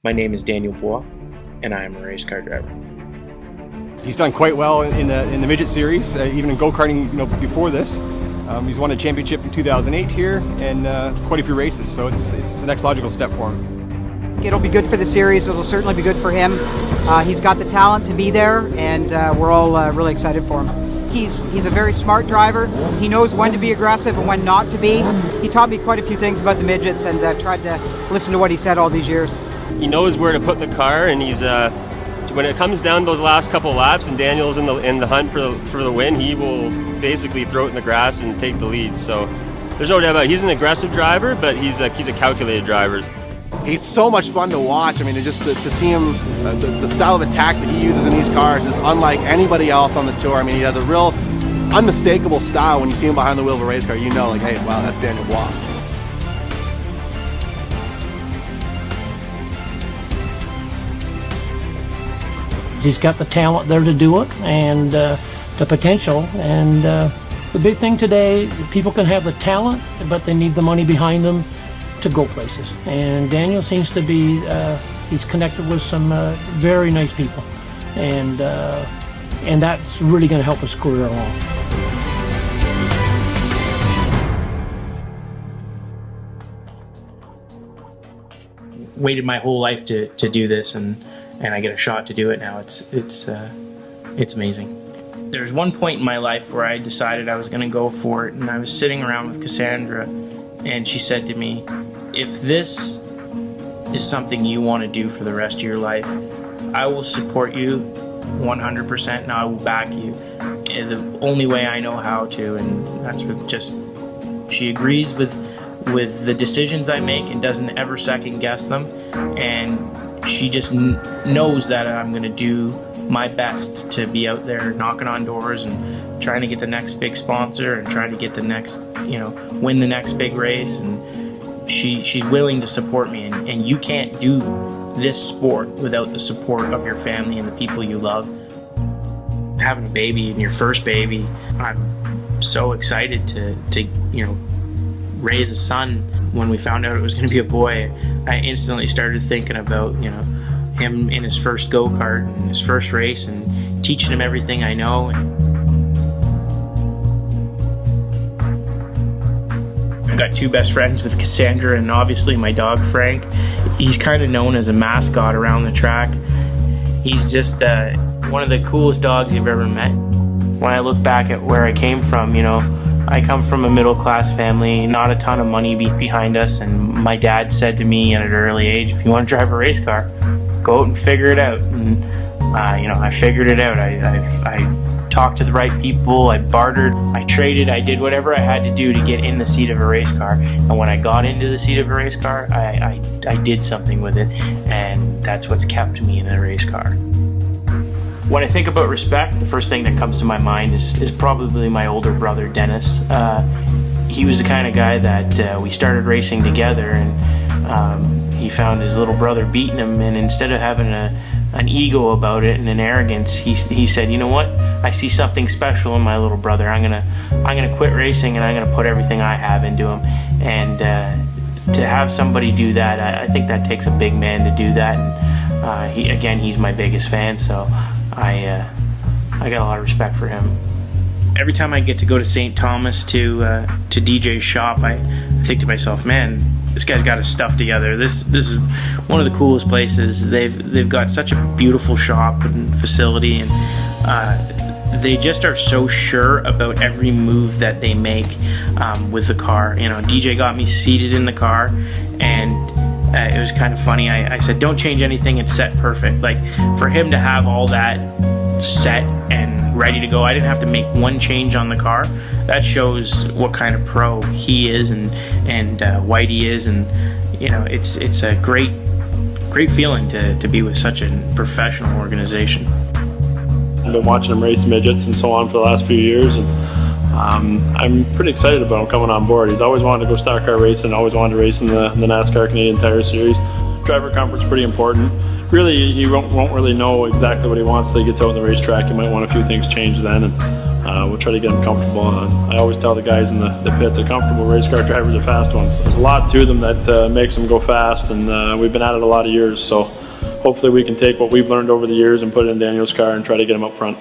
My name is Daniel Bois, and I am a race car driver. He's done quite well in the midget series, even in go-karting, before this. He's won a championship in 2008 here, and quite a few races. So it's the next logical step for him. It'll be good for the series. It'll certainly be good for him. He's got the talent to be there, and we're all really excited for him. He's a very smart driver. He knows when to be aggressive and when not to be. He taught me quite a few things about the midgets, and I've tried to listen to what he said all these years. He knows where to put the car, and he's when it comes down those last couple laps and Daniel's in the hunt for the win, he will basically throw it in the grass and take the lead. So there's no doubt about it. He's an aggressive driver, but he's a calculated driver. He's so much fun to watch. I mean, just to see him, the style of attack that he uses in these cars is unlike anybody else on the tour. I mean, he has a real unmistakable style. When you see him behind the wheel of a race car, you know, like, hey, wow, that's Daniel Bois. He's got the talent there to do it, and the potential, and the big thing today, people can have the talent, but they need the money behind them to go places. And Daniel seems to be, he's connected with some very nice people, and that's really going to help his career along. Waited my whole life to do this, and I get a shot to do it now. It's amazing. There's one point in my life where I decided I was going to go for it, and I was sitting around with Cassandra, and she said to me, if this is something you want to do for the rest of your life, I will support you 100%, and I will back you in the only way I know how to. And that's with just, she agrees with the decisions I make and doesn't ever second guess them, and she just knows that I'm going to do my best to be out there knocking on doors and trying to get the next big sponsor and trying to get the next, win the next big race. And she's willing to support me, and you can't do this sport without the support of your family and the people you love. Having a baby and your first baby, I'm so excited to raise a son. When we found out it was going to be a boy, I instantly started thinking about, him in his first go-kart and his first race, and teaching him everything I know. I've got two best friends with Cassandra, and obviously my dog Frank. He's kind of known as a mascot around the track. He's just one of the coolest dogs you've ever met. When I look back at where I came from, I come from a middle-class family, not a ton of money behind us, and my dad said to me at an early age, if you want to drive a race car, go out and figure it out. And I figured it out. I talked to the right people, I bartered, I traded, I did whatever I had to do to get in the seat of a race car. And when I got into the seat of a race car, I did something with it, and that's what's kept me in a race car. When I think about respect, the first thing that comes to my mind is probably my older brother, Dennis. He was the kind of guy that we started racing together, and he found his little brother beating him, and instead of having an ego about it and an arrogance, he said, you know what? I see something special in my little brother. I'm gonna quit racing, and I'm gonna put everything I have into him. And to have somebody do that, I think that takes a big man to do that. And he's my biggest fan, so I got a lot of respect for him. Every time I get to go to St. Thomas to DJ's shop, I think to myself, man, this guy's got his stuff together. This is one of the coolest places. They've got such a beautiful shop and facility, and they just are so sure about every move that they make with the car. DJ got me seated in the car, and it was kind of funny. I said, don't change anything, it's set perfect. Like, for him to have all that set and ready to go, I didn't have to make one change on the car. That shows what kind of pro he is, and Whitey is, and it's a great feeling to be with such a professional organization. I've been watching him race midgets and so on for the last few years, and I'm pretty excited about him coming on board. He's always wanted to go stock car racing, always wanted to race in the NASCAR Canadian Tire Series. Driver comfort's pretty important. Really, he won't really know exactly what he wants till he gets out on the racetrack. He might want a few things changed then, we'll try to get them comfortable. And I always tell the guys in the pits, a comfortable race car drivers are fast ones. There's a lot to them that makes them go fast, and we've been at it a lot of years. So hopefully we can take what we've learned over the years and put it in Daniel's car and try to get him up front.